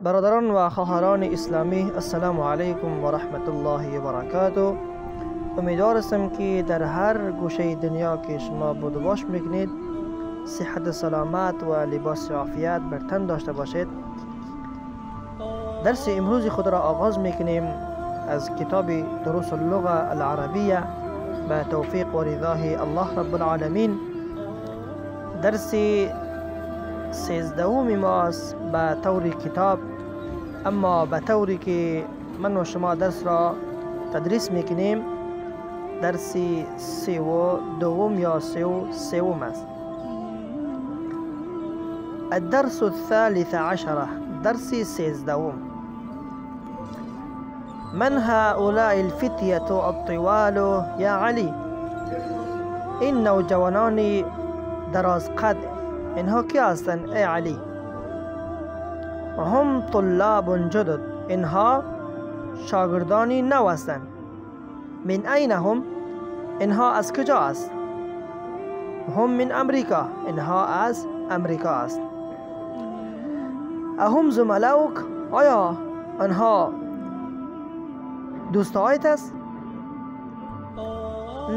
برادران و خواهران اسلامی، السلام علیکم و رحمت الله و برکاته. امیدوار هستم که در هر گوشه دنیا که شما بود و باش میکنید صحت سلامت و لباس عافیت بر تن داشته باشید. درس امروز خود را آغاز میکنیم از کتاب دروس اللغة العربیه با توفیق و رضاه الله رب العالمین. درس 13 ماست به طور کتاب، اما به طوری که من و شما درس را تدریس میکنیم درس 32 یا 33 است. الدرس الثالث عشر، درس 13. من هؤلاء الفتية الطوال يا علي؟ این نوجوانان دراز قد اینها کی هستند ای علی؟ هم طلاب جدد، اینها شاگردانی نو هستند. من این هم؟ اینها از کجا است؟ هم من امریکا، اینها از امریکا است. اهم زملاؤک؟ آیا آنها دوستایت است؟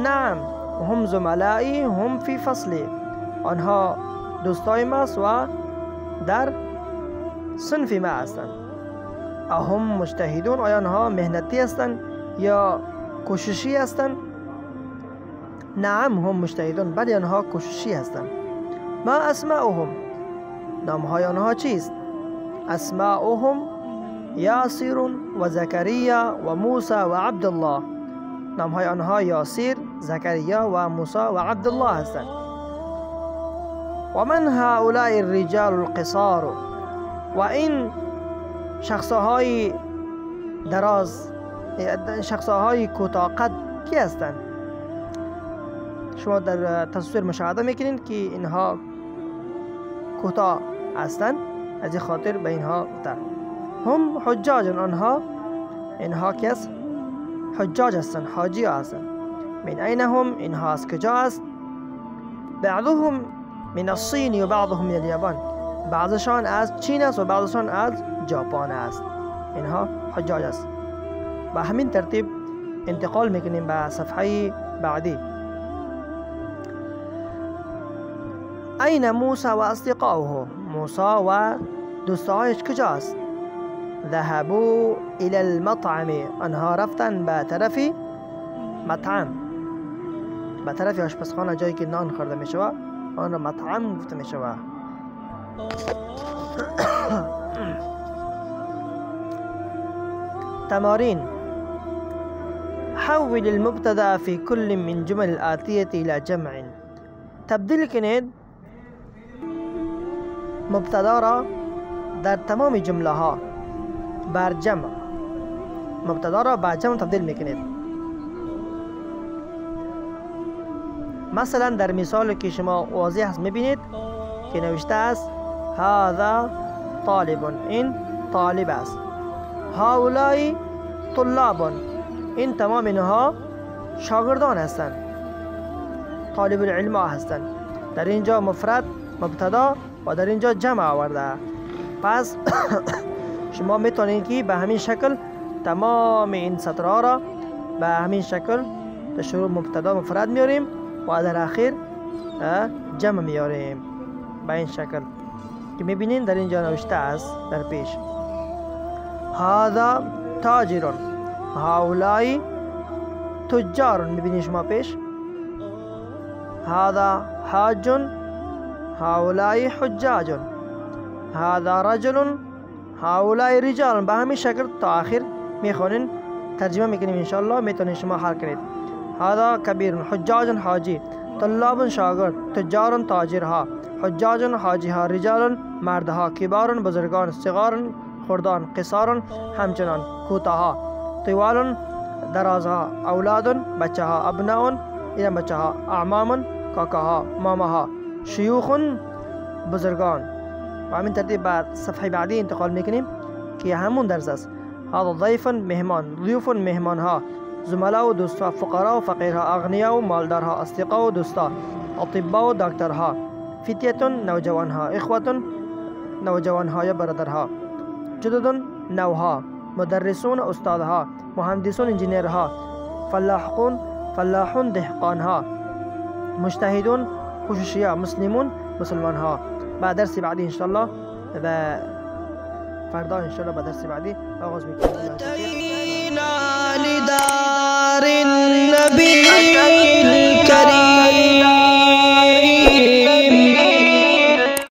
نعم هم زملائی، هم فی فصلی، آنها دوستای ماست و در صنف ما هستند. اهم مجتهدون؟ آیا آنها مهنتی هستند یا کوششی هستند؟ نعم هم مجتهدون، بلی آنها کوششی هستند. ما اسماؤهم؟ نامهای آنها چیست؟ اسماؤهم یاسر و زکریا و موسی و عبدالله. نامهای آنها یاسر، زکریا و موسی و عبدالله هستند. و من هؤلاء الرجال القصار؟ و این شخصهای دراز، شخصهای کوتاه قد کی هستند؟ شما در تصویر مشاهده میکنید که اینها کوتاه هستند، از این خاطر به اینها گفتند. هم حجاج، اینها کس حجاج هستند، حاجی هستند. من این هم؟ اینها از کجا است؟ بعضهم من الصین و بعضهم من الیابان، بعضشان از چین است و بعضشان از ژاپن است. اینها حجاج است. با همین ترتیب انتقال میکنیم به صفحه بعدی. این موسی و اصدقائه؟ موسی و دوستایش کجا است؟ ذهبوا الى المطعم، آنها رفتن به طرف مطعم، به طرف آشپزخانه، جایی که نان خورده می شود آن را مطعم گفته می شود. تمارين. حول المبتدا في كل من جمل الآتية إلى جمع. تبدیل کنید مبتدا را در تمام جمله ها بر جمع، مبتدا را بر جمع تبدیل میکنید. مثلا در مثال که شما واضح است میبینید که نوشته است هذا طالب، این طالب است. هؤلاء طلاب، این تمام اینها شاگردان هستند، طالب العلم هستند. در اینجا مفرد مبتدا و در اینجا جمع آورده. پس شما میتونید که به همین شکل تمام این سطرها را به همین شکل در شروع مبتدا مفرد میاریم و در آخر جمع میاریم به این شکل که میبینین در اینجا نوشته است در پیش. هذا تاجر، هؤلاء تجار، میبینین شما پیش. هذا حاج، هؤلاء حجاج. هذا رجل، هؤلاء رجال. به همین شکل تا آخر میخونین، ترجمه میکنیم انشاءالله، میتونین شما حل کنید. هذا کبیر، حجاج حاجی، طلاب شاگرد، تجار تاجرها، حجاج حاجیها، رجال مردها، کبار بزرگان، صغار خردان، قصار همچنان کوتاها، طوال درازها، اولاد بچه ها، ابناء این بچه ها، اعمام کاکاها، ماماها، شیوخ بزرگان. و همین ترتیب بعد صفحه بعدی انتقال میکنیم که همون درس است. هذا ضیف مهمان، ضیوف مهمان ها، زملاء و دوستا، فقراء و فقیرها، اغنیا و مالدارها، اصدقاء و دوستا، اطباء و دکترها، فتیتون نوجوانها، اخوتون نوجوانهای برادرها، جدد نوها، مدرسون استادها، مهندسون انجینرها، فلاحون دهقانها، مجتهدون خشوشیا، مسلمون مسلمانها. بعد درس بعدی انشالله و فردا انشالله به درس بعدی آغاز میکنیم.